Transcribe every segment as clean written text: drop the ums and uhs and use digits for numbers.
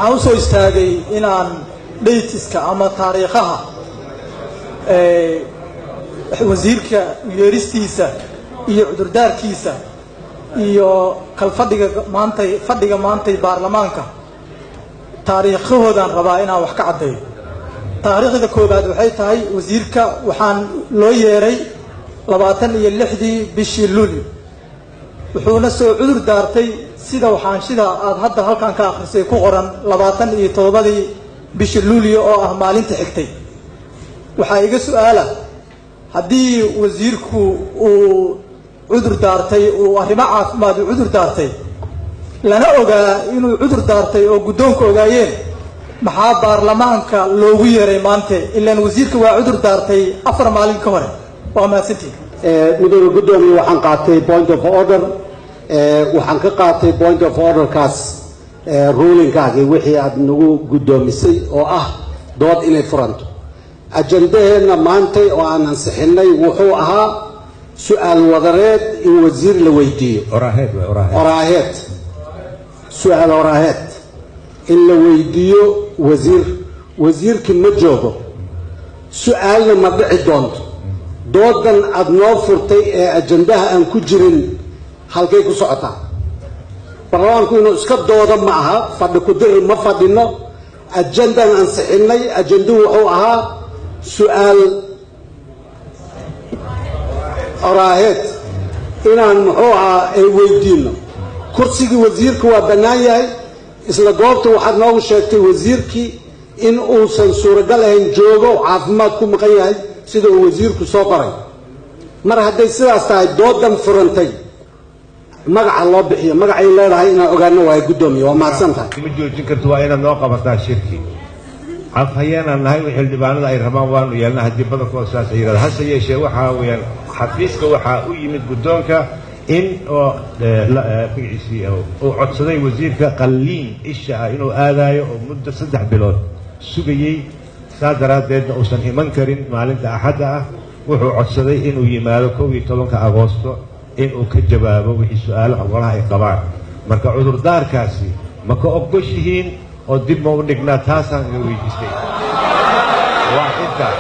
waxaan u soo istaagay inaan dhaytiska ama taariikhaha wasiirka yeeristiisa iyo cudurdaarkiisa iyo kalfadhiga maantay baarlamaanka taariikhahoodan rabaa inaan wax ka caddeeyo. taariikhda koobaad waxay tahay wasiirka waxaan loo yeeray 26 bishii Luulyo wuxuuna soo cudur daartay sida aad hadda halkan ka akhrisay ku qoran 27 bishii Luulyo oo ah maalinta xigtay. waxaa iga su'aala haddii wasiirku uu cudur daartay uu arrimo caafimaad u cudur daartay lana ogaa inuu cudur daartay oo guddoonka ogaayeen maxaa baarlamaanka loogu yeeray maanta ilaan wasiirka waa cudur daartay 4 maalin ka hor. waa mahadsantihiin. mudane guddoomiye waxaan qaatay point of order waxaan ka qaatay point of order kaas rulingkaagii wixii aad nagu guddoomisay oo ah dood inay furanto. ajandaheena maantay oo aan ansixinay wuxuu ahaa su'aal wadareed in wasiir la weydiiyo oraaheed su'aal oraaheed in la weydiiyo wasiirkii ma joogo su'aalna ma dhici doonto. doodan aad noo furtay ee ajandaha aan ku jirin halkay ku socotaa. baarlamaanku inuu iska doodo ma aha fadhi ku diri ma fadhino. ajandan ansixinay ajanduhu wuxuu ahaa su'aal oraaheed inaan muxuu ahaa ay weydiino. kursigii wasiirka waa bannaan yahay. isla goobta waxaad noogu sheegtay wasiirkii in uusan suuragal ahayn joogo caafimaad ku maqan yahay sida uu wasiirku soo qoray. mar hadday sidaas tahay doodan furantay magaca loo bixiyo magacay leedahay inaan ogaano waayo guddoomiye. waa mahadsantahay. ma joojin karto waa inaad noo qabataa shirki afhayeenaan nahay wixii dhibaanada ay rabaan waanu yeelna haddii badankooda saas ay yidhahda hase yeeshee waxaa weeyaan xafiiska waxaa u yimid guddoonka in oo magaciisii uu codsaday wasiirka qalliin isha ah inuu aadaayo oo muddo 3 bilood sugayey saa daraaddeedna uusan iman karin maalinta axadda ah. wuxuu codsaday inuu yimaado 11 agoosto inuu ka jawaabo wixii su'aalaha golaha ay qabaan. marka cudurdaarkaasi ma ka ogoshihiin oo dib ma u dhignaa taasaan iga weydiistay. waa intaa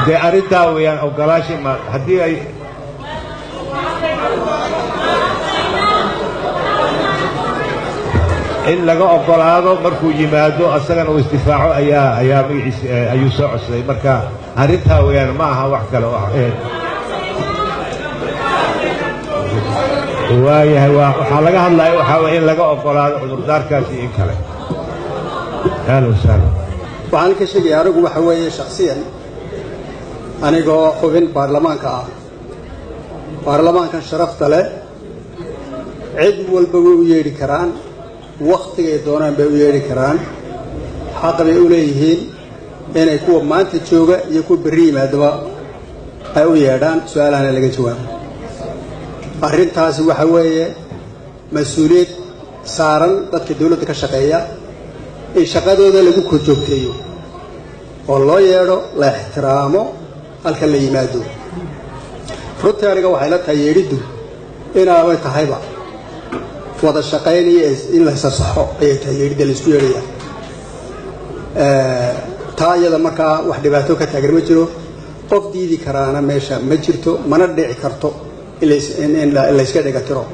dee arrintaa weeyaan ogolaashi ma haddii ay in laga ogolaado markuu yimaado asagana uu isdifaaco ayaa magaciisa ayuu soo codsaday. marka arrintaa weeyaan ma aha wax kale oo waayahay waxaa laga hadlaya waxaa weeye in laga ogolaado cudurdaarkaasi in kale. ahlan wasahlan. waxaan ka sheegay anigu waxa weeye shakhsiyan anigoo xubin baarlamaanka ah baarlamaankan sharafta leh cid walba way u yeedhi karaan waqtigay doonaan bay u yeedhi karaan xaq bay u leeyihiin inay kuwa maanta jooga iyo kuwa berri yimaadaba ay u yeedhaan su'aalahana laga jawaabo. arrintaasi waxa weeye mas-uuliyad saaran dadka dawladda ka shaqeeya in shaqadooda lagu korjoogteeyo oo loo yeedho la ixtiraamo halka la yimaado. runtii aniga waxay la tahay yeedhiddu inaabay tahayba wada shaqaynaya in la sasaxo ayay tahay yeedhidda la isku yeedhaya. taa iyada markaa wax dhibaato ka taagan ma jiro. qof diidi karaana meesha ma jirto mana dhici karto in la iska dhiga tiro.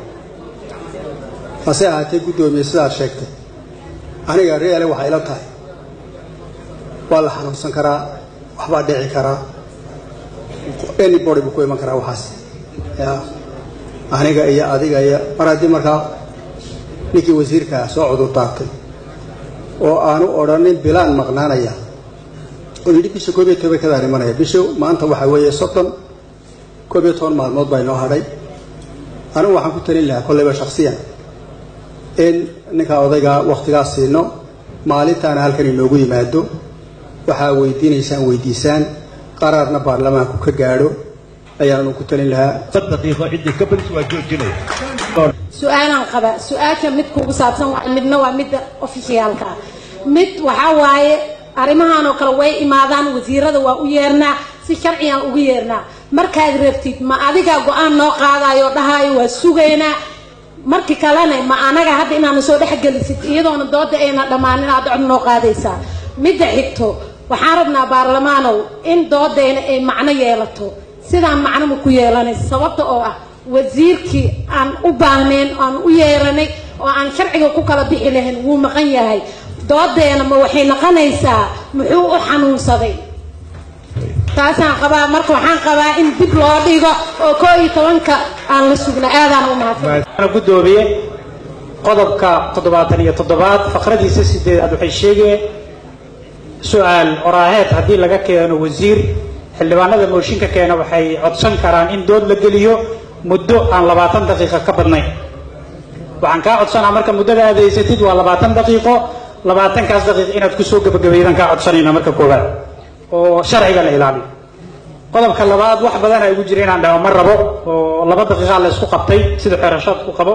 hase ahaatee guddoomiye sidaad sheegtay aniga reele waxay ila tahay waa la xanuunsan karaa waxbaa dhici karaa anybody buu ku iman karaa waxaas aniga iyo adiga iyo mar haddii markaa ninkii wasiirka soo cudur daartay oo aanu odhanin bilaan maqnaanaya oo yidhi bisha 11 kadaan imanaya. bisha maanta waxaa weeye 11 maalmood baa inoo hadhay. anigu waxaan ku talin lahaa kolleyba shakhsiyan in ninka odayga waqtigaas siino maalintaana halkan inoogu yimaado waxaa weydiisaan qaraarna baarlamaanku ka gaadho ayaanu ku talin lahaa. daqiiqo cidii ka baris waa joojinaya. su'aalan qaba su'aasha mid kugu saabsan midna waa mid officialka mid waxa waaye arrimahan oo kale way imaadaan wasiirada waa u yeernaa si sharciyan ugu yeernaa. markaad rabtid ma adiga go'aan noo qaadayo dhahayo waa sugeena markii kalena ma anaga hadda inaanu soo dhexgelisid iyadoona dooda ayna dhammaanin aad cod noo qaadaysaa midda xigto waxaan rabnaa baarlamaanow in doodayna ay macno yeelato sidaan macno ma ku yeelanay sababta oo ah wasiirkii aan u baahnayn aan u yeelanay oo aan sharciga ku kala bixi lahayn wuu maqan yahay doodeena ma waxay noqonaysaa muxuu u xanuunsaday taasaan qabaa marka waxaan qabaa in dib loo dhigo oo 11 aan la sugna aadaan u mahadsan gudoomiye qodobka 77 faqradiisa 8 waxay sheegeen su'aal oraaheed haddii laga keeno wasiir xildhibaanada mooshinka keena waxay codsan karaan in dood la geliyo muddo aan 20 daqiiqo ka badnayn waxaan ka codsanaa marka muddada aad haysatid waa 20 daqiiqo 20kaas daqiiqo inaad ku soo gabagabeeyaan ka codsanayna marka koobaad oo sharciga la ilaaliyo qodobka labaad wax badan ay ugu jireen aan dhaw mar rabo oo 2 daqiiqo la isku qabtay sida xeerashadku qabo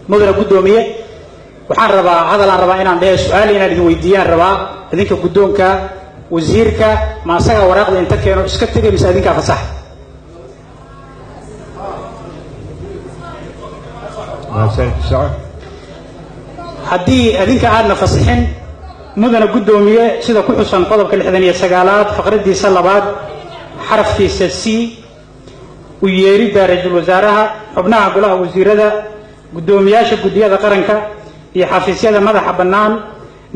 mudane gudoomiye waxaan rabaa hadalaan rabaa inaan dhehe su'aal inaan idin weydiiyaan rabaa idinka gudoonka wasiirka ma asaga waraaqda inta keeno iska tagay mise idinka fasax haddii idinka aadna fasaxin mudane gudoomiye sida ku xusan qodobka 69aad faqradiisa labaad xarafkiisa C u yeerida ra'iisul wasaaraha xubnaha golaha wasiirada gudoomiyaasha gudiyada qaranka iyo xafiisyada madaxa bannaan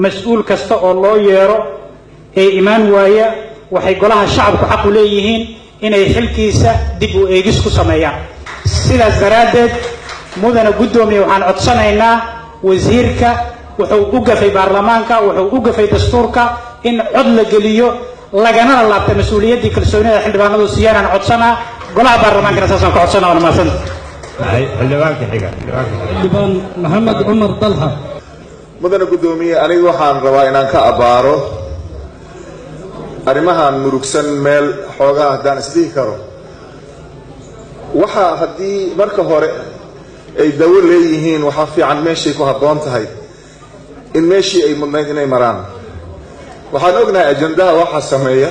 mas'uul kasta oo loo yeero ee imaan waaya waxay golaha shacabku xaq u leeyihiin inay xilkiisa dib u eegis ku sameeyaan sidaas daraaddeed mudane gudoomiye waxaan codsanaynaa wasiirka wuxuu u gafay baarlamaanka wuxuu u gafay dastuurka in cod la geliyo lagana laabta mas'uuliyaddii kalsoonida xildhibaanadu siiyaan codsanaa golaha baarlamaanka saasaan ka codsanaa waa mahadsan xildhibaan maxamed cumar dalxa mudane gudoomiye aniga waxaan rabaa inaan ka abaaro arrimahan murugsan meel xoogaa haddaan isdhihi karo waxa haddii marka hore ay dawo leeyihiin waxaa fiican meeshay ku habboon tahay in meeshii ay mudnayd inay maraan waxaan ognahay ajandaha waxaa sameeya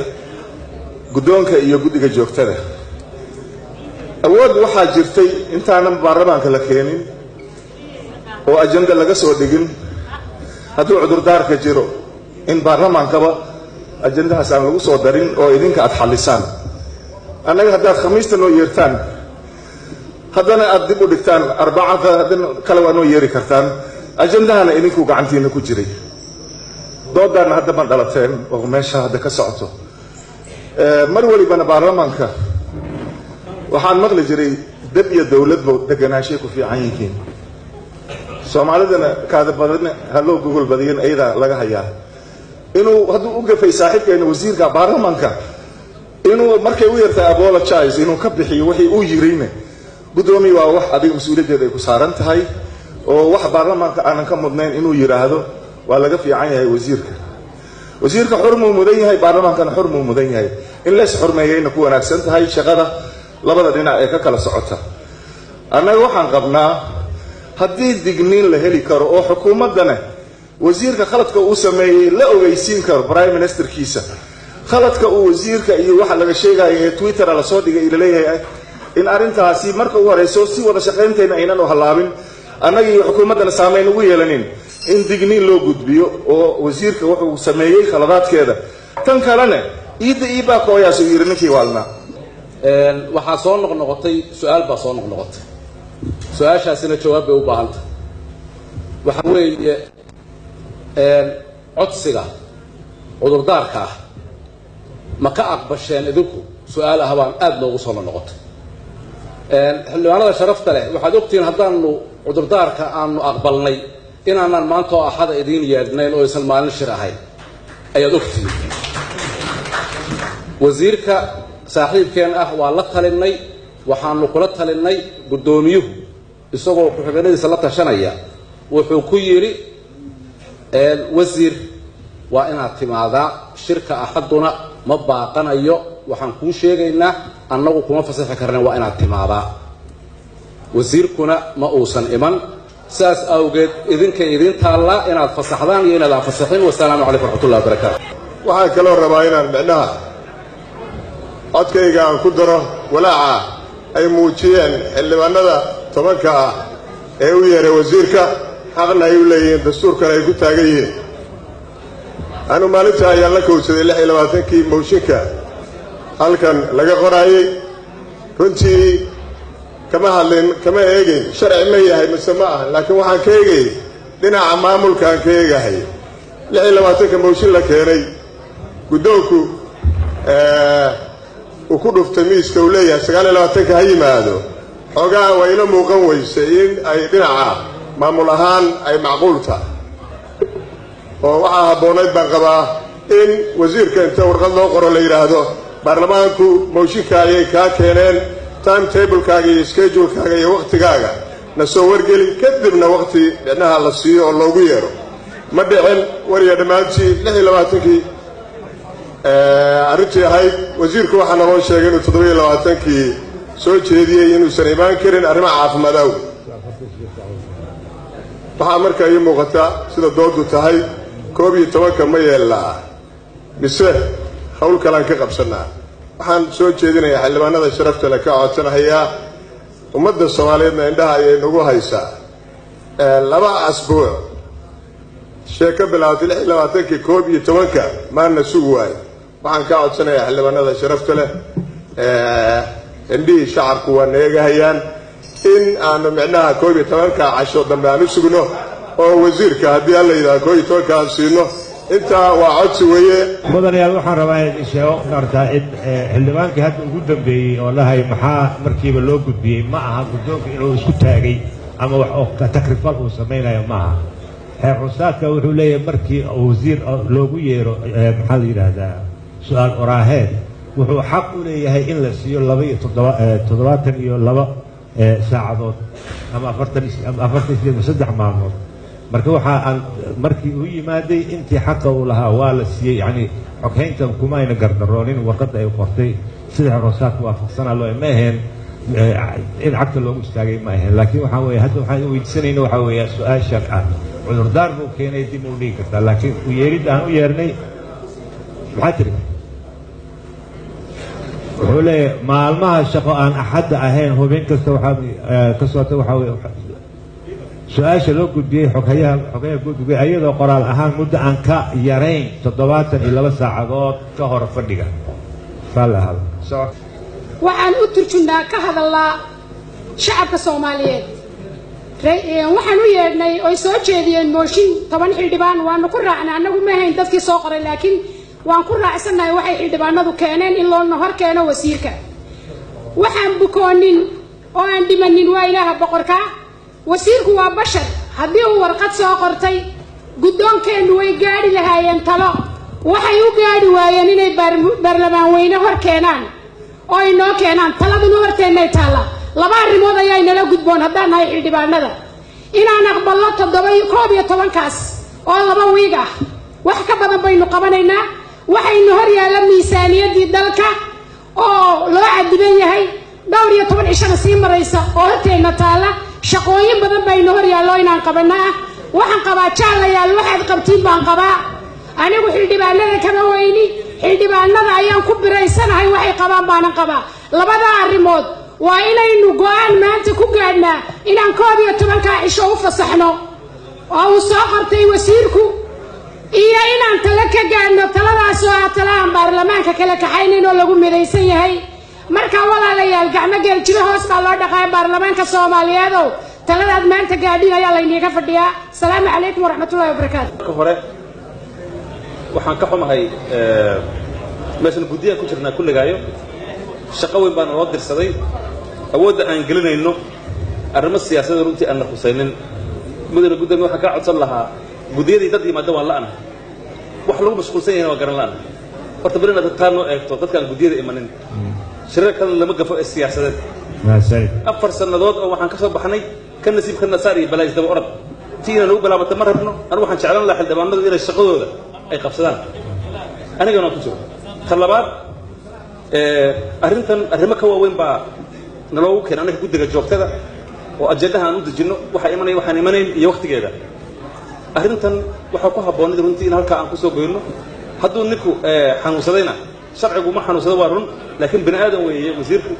guddoonka iyo guddiga joogtada awood waxaa jirtay intaanan baarlamaanka la keenin oo ajanda laga soo dhigin hadduu cudurdaarka jiro in baarlamaankaba ajandahaas aan lagu soo darin oo idinka aad xallisaan annaga haddaad khamiista noo yeertaan haddana aad dib u dhigtaan arbacada haddana kale waa noo yeeri kartaan ajandahana idinku gacantiina ku jiray doodaana hadda ma dhalateen oo meesha hadda ka socoto mar walibana baarlamaanka waxaan maqli jiray dad iyo dawladba deganaanshay ku fiican yihiin soomaalidana kaada badan haloo gogol badiyan ayadaa laga hayaa inuu hadduu u gafay saaxiibkeena wasiirka baarlamaanka inuu markay u yartay apologize inuu ka bixiyo wixii uu yirayna gudoomiye waa wax adiga mas'uuliyaddeeda ay ku saaran tahay oo wax baarlamaanka aanan ka mudnayn inuu yiraahdo waa laga fiican yahay wasiirka xurmuu mudan yahay baarlamaankana xurmuu mudan yahay in lees xurmeeyayna ku wanaagsan tahay shaqada labada dhinac ee ka kala socota annaga waxaan qabnaa haddii digniin la heli karo oo xukuumaddana wasiirka khaladka uu sameeyey la ogeysiin karo prime ministerkiisa khaladka uu wasiirka iyo waxa laga sheegayo ee twitter la soo dhigay ila leeyahay in arrintaasi marka uu horeyso si wada shaqaynteena aynan u halaabin annaga iyo xukuumaddana saameyn ugu yeelanin in digniin loo gudbiyo oo wasiirka wuxuu sameeyey khaladaadkeeda tan kalena iibaa kooyaas uu yiri ninkii waalna waxaa soo noqnoqotay su'aal baa soo noqnoqotay su'aashaasina jawaab bay u baahantay waxa weeye codsiga cudurdaarka ah ma ka aqbasheen idinku su'aal ah baan aad loogu soo noqotay xildhibaanada sharafta leh waxaad ogtihiin haddaanu cudurdaarka aanu aqbalnay inaanan maanta oo axada idiin yeedhnayn oo aysan maalin shir ahayn ayaad ogtihiin wasiirka saaxiibkeen ah waa la talinay waxaanu kula talinay guddoomiyuhu isagoo ku-xigeenadiisa la tashanaya wuxuu ku yidhi wasiir waa inaad timaadaa shirka axaduna ma baaqanayo waxaan kuu sheegaynaa annagu kuma fasaxi karna waa inaad timaadaa wasiirkuna ma uusan iman saas awgeed idinkay idin taallaa inaad fasaxdaan iyo inaad aan fasaxin wasalaamu calaykum waraxmatullahi wabarakaatu waxaan kaloo rabaa inaan micnaha codkayga aan ku daro walaaca ay muujiyeen xildhibaanada tobanka ah ee u yeeray wasiirka xaqna ay u leeyihiin dastuurkana ay ku taagan yihiin anu maalinta ayaan la kowsaday 26kii mooshinka halkan laga qoraayay runtii kama hadlin kama eegin sharci ma yahay mise ma aha laakiin waxaan ka eegay dhinaca maamulkaan ka eegahay 26ka mooshin la keenay guddoonku uu ku dhuftay miiska uu leeyahay 29ka ha yimaado xogaa waa ila muuqan weyse in ay dhinaca maamul ahaan ay macquul tahay oo waxaa habboonayd baan qabaa in wasiirka inta warqad loo qoro la yidhaahdo baarlamaanku mooshinka ayay kaa keeneen timetablekaaga iyo schedulekaaga iyo wakhtigaaga na soo wargeli kadibna wakhti micnaha la siiyo oo loogu yeero ma dhicin wariya dhammaantii 26kii arrintii ahayd wasiirku waxaa naloo sheegay inuu 27kii soo jeediyey inuusan imaan karin arrimaha caafimaad awgeed waxaa markaa ii muuqata sida doodu tahay 11 ma yeelnaa mise hawl kalaan ka qabsannaa waxaan soo jeedinayaa xildhibaanada sharafta le ka codsanahayaa ummadda soomaaliyeedna indhaha ayay nagu haysaa 2 asbuuc sheeko bilaawtay 26kii 11ka maana sugi waayo waxaan ka codsanayaa xildhibaanada sharafta leh indhihii shacabku waa neegahayaan in aanu micnaha 11ka casho dambe aan u sugno oo wasiirka haddii alla yidhaahdo 11ka aan siino intaa waa codsi weeye mudanayaal waxaan rabaa in sheego maartaa in xildhibaankii hadda ugu dambeeyey oo lahay maxaa markiiba loo gudbiyey ma aha guddoonka inuu isku taagay ama wax oo takrifal uu samaynayo ma aha xeer rusaadka wuxuu leeyahay markii wasiir loogu yeero maxaa la yidhaahdaa su-aal oraaheed wuxuu xaq u leeyahay in la siiyo 72 saacadood ama 43 maalmood marka waxa aan markii uu yimaaday intii xaqa uu lahaa waa la siiyey yani xoghayntan kuma ayna gardaroonin warqadda ay qortay sida rosaadku waafaqsanaa loo ma ahayn in cagta loogu istaagay ma ahayn laakiin waxaa weeye hadda waxaan weydiisanayna waxaa weeye su-aashan ah cudurdaar buu keenay dib u dhigi kartaa laakiin u yeerid aan u yeernay maxaa tiri wuxuu leeyahay maalmaha shaqo aan axadda ahayn hubin kasta waxaa ka socota waxaa weeye su-aasha loo gudbiyey xoghayaha gudbigay ayadoo qoraal ahaan muddo aan ka yarayn 72 saacadood ka hor fadhiga waxaan u turjunnaa ka hadallaa shacabka soomaaliyeed waxaan u yeedhnay oy soo jeediyeen mooshin 10 xildhibaan waanu ku raacnay annagu ma ahayn dadkii soo qoray laakiin waan ku raacsannahay waxay xildhibaanadu keeneen in loona hor keeno wasiirka waxaan bukoonin oo aan dhimanin waa ilaaha boqorka wasiirku waa bashar haddii uu warqad soo qortay guddoonkeennu way gaadhi lahaayeen talo waxay u gaadhi waayeen inay baarlamaan weyne hor keenaan oo ay noo keenaan taladuna horteennay taalla 2 arrimood ayaa inala gudboon haddaan nahay xildhibaanada inaan aqballo 11kaas oo 2 wiig ah wax ka badan baynu qabanaynaa waxaynu hor yaalla miisaaniyaddii dalka oo loo cadiban yahay 12 cishana sii maraysa oo horteenna taalla shaqooyin badan baynu hor yaallo inaan qabanaa waxaan qabaa jaalayaal waxaad qabtiin baan qabaa anigu xildhibaanada kama weyni xildhibaanada ayaan ku biraysanahay waxay qabaan baanan qabaa 2 arrimood waa inaynu go'aan maanta ku gaadhnaa inaan 11ka cisho u fasaxno oo uu soo qortay wasiirku iyo inaan tala ka gaadhno taladaas oo ah talahan baarlamaanka kala kaxaynaynoo lagu midaysan yahay marka walaalayaal gacmo geel jiro hoos baa loo dhaqaay baarlamaanka soomaaliyeedow taladaad maanta gaadhin ayaa layniga fadhiyaa asalaamu calaykum waraxmatullahi wabarakaatu marka hore waxaan ka xumahay meeshan guddiyaan ku jirnaa kulligaayo shaqo weyn baana loo dirsaday awoodda aan gelinayno arrimo siyaasadda runtii aan na khusaynin mudane guddoomiye waxaan kaa codsan lahaa guddiyadii dad yimaada waan la'nahay wax lagu mashquulsan yahayna waa garan la'nahay horta bal inaad taa noo eegto dadkaan guddiyada imanin shirar kale lama gafo ee siyaasadeed 4 sannadood oo waxaan ka soo baxnay ka nasiibka nasaar iyo balaayis daba orod tiina nagu bilaabata ma rabno anigu waxaan jeclaan lahaa xildhibaanadu inay shaqadooda ay qabsadaan anigana ku jiro tan labaad arrintan arrimo ka waaweyn baa naloogu keenay anaga guddiga joogtada oo ajendaha aan u dejinno waxaa imanaya waxaan imanayn iyo wakhtigeeda arrintan waxaa ku habboonid runtii in halkaa aan ku soo goyno hadduu ninku xanuunsadayna sharcigu ma xanuunsado waa run laakiin bini aadan weeye wasiirku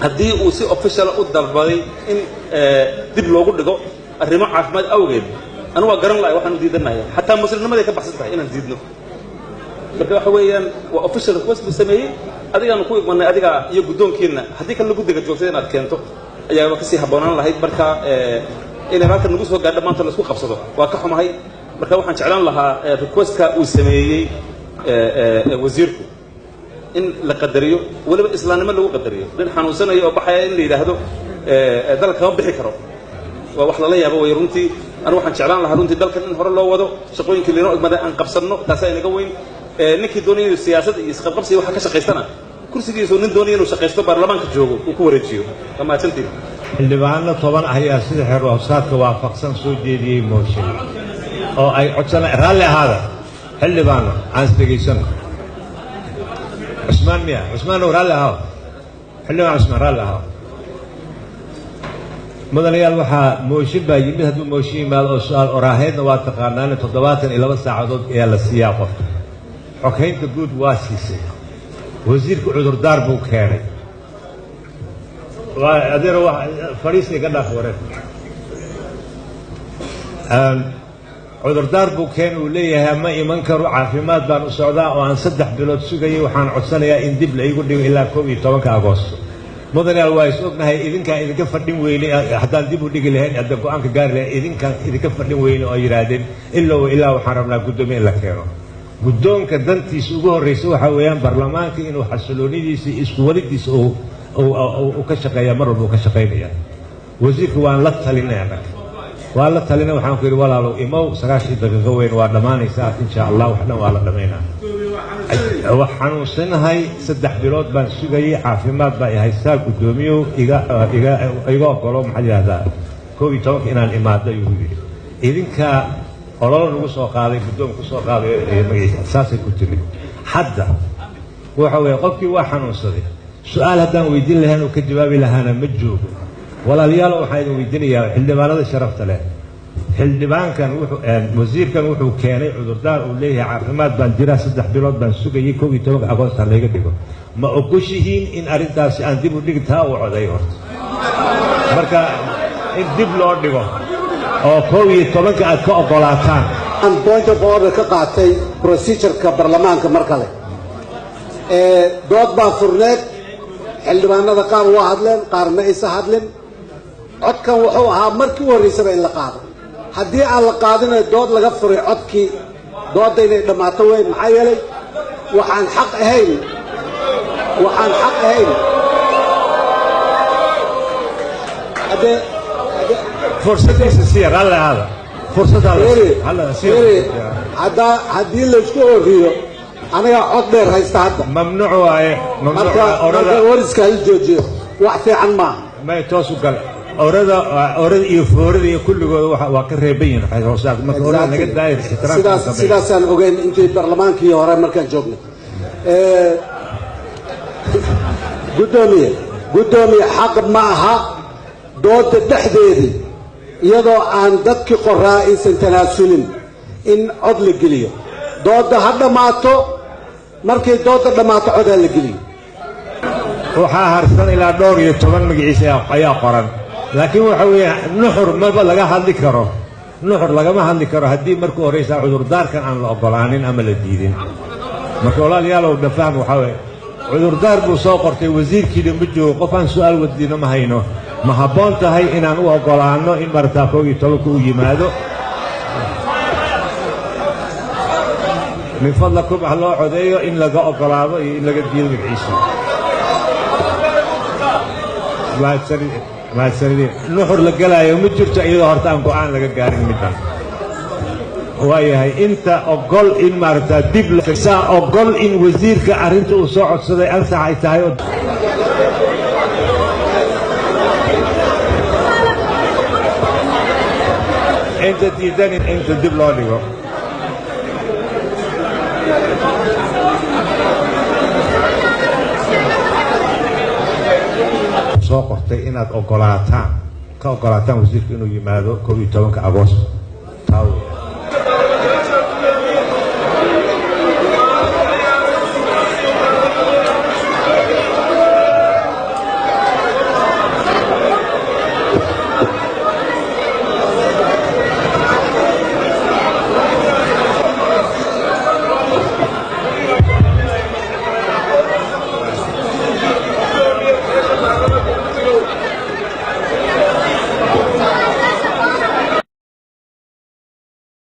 haddii uu si official u dalbaday in dib loogu dhigo arrimo caafimaad awgeed anu waa garan lahay waxaan diidanayaa xataa muslimnimaday ka baxsan tahay inaan diidno marka waxa weeyaan waa official request buu sameeyey adigaan ku imanay adiga iyo guddoonkiina haddii kan lagu dega joogtay inaad keento ayaa kasii habboonaan lahayd marka inay halkan nagu soo gaadho maanta la isku qabsado waa ka xumahay marka waxaan jeclaan lahaa requestka uu sameeyey wasiirku in la qadariyo waliba islaamnimo lagu qadariyo nin xanuunsanayo oo baxaya in la yidhaahdo dalka kama bixi karo waa wax lala yaabo way runtii anu waxaan jeclaan lahaa runtii dalkan in hore loo wado shaqooyinkii laynoo igmaday aan qabsanno taasaa inaga weyn ninkii doonaya inuu siyaasad iyo isqabqabsiga waxa ka shaqaystana kursigiisu nin doonaya inuu shaqaysto baarlamaanka joogo uu ku wareejiyo waa mahadsantiin xildhibaano 10 ah ayaa sida xeer hoosaadka waafaqsan soo jeediyey mooshin oo ay codsanayaan raalli ahaada xildhibaano aan isdhegaysano عثمان مياه عثمان ورالله هاو حلو عثمان رالله هاو مدنيال waxaa mooshin baa yimid hadduu mooshin yimaado oo su'aal oraahayna waa taqaanaan 7 iyo 2 saacadood ayaa la siiyaa qofka xogeynta guud waa siisay wasiirku cudurdaar buu keenay waa adeer fariisay ka dhaaf wareen cudurdaar buu keen uu leeyahay ma iman karo caafimaad baan u socdaa oo aan 3 bilood sugayay waxaan codsanayaa in dib la igu dhigo ilaa 12 Agoosto mudanayaal waa is ognahay idinka fadhin weyne haddaan dib u dhigi lahayn hadda go'aanka gaari lahayn idinka fadhin weyne oo yiraahdeen ilaa waxaan rabnaa guddoomiye in la keeno guddoonka dantiisa ugu horreysa waxa weeyaan baarlamaanka inuu xasiloonidiisa isku wadidiisa uu ka shaqeeya mar walba uu ka shaqeynaya wasiirku waan la talinayaa waa la talina waxaan ku yiri walaalow imow 9 daqiiqo weyn waa dhamaanaysaa insha Allah waxna waa la dhameynaa waxaan u sinahay 3 bilood baan sugayay caafimaad baa haysta guddoomiyo iga ogolo maxaa yiraahdaa 12 inaan imaado ayuu yiri idinka olol lagu soo qaaday guddoon ku soo qaaday magaciisa saasay ku tiri hadda waxa weeye qofkii waa xanuunsaday su'aal haddaan weydiin lahayn oo ka jawaabi lahaana ma joogo walaalayaal waxaan weydiinayaa xildhibaanada sharafta leh xildhibaankan wasiirkan wuxuu keenay cudurdaar uu leeyahay caafimaad baan jira 3 bilood baan sugayay 12 Agoosto laga dhigo ma ogoshihiin in arintaasi aan dib u dhigtaa oo coday horta marka in dib loo dhigo oo 12 aad ka ogolaataan aan point of order ka qaatay procedure-ka baarlamaanka mar kale dood baa furneed xildhibaanada qaar waa hadleen qaarna aysa hadleen codkan wuxuu ahaa markii u horreysaba in la qaado haddii aan la qaadinayo dood laga furay codkii doodda inay dhammaato weyn maxaa yeelay waxaan xaq ahayn fursadiisa sii raalli ahaada haddii laysku oriyo aniga cod dheer haysta hadda mamnuuc waaye marka wariska hal joojiyo wax fiican maaha ma toos u gal orada iyo foorada iyo kulligooda waa ka reeban yihiin xayawsaad marka orada naga daayir sidaasaan ogeyn intii baarlamaankii hore markaan joognay guddoomiye xaq ma aha dooda dhexdeedii iyadoo aan dadkii qoraa aysan tanaasulin in cod la geliyo dooda ha dhammaato markay dooda dhammaato cod ha la geliyo waxaa harsan ilaa 12 magaciisa ayaa qoran laakiin waxa weeye nuxur maba laga hadli karo nuxur lagama hadli karo haddii markuu horeysa cudurdaarkan aan la ogolaanin ama la diidin marka walaalayaal oo dhafahmo waxa weeye cudurdaar buu soo qortay wasiirkiina ma joogo qof aan su'aal wadiino ma hayno ma habboon tahay inaan u ogolaano in martaa 12 uu yimaado من فضلكم الله عديو إن لقى أقرابه إن لقى الدين بالعيسى ما تسردين نحر لقلا يوم جرت إذا هرتان قرآن لقى قارن مدان وهي أنت أقول إن مرتا دبل سا أقول إن وزيرك أرنت وصعد صدي أنسى عيتايو أنت تيدان أنت دبل عليه soo qortay inaad ogolaataan wasiirka inuu yimaado 12 Agoosto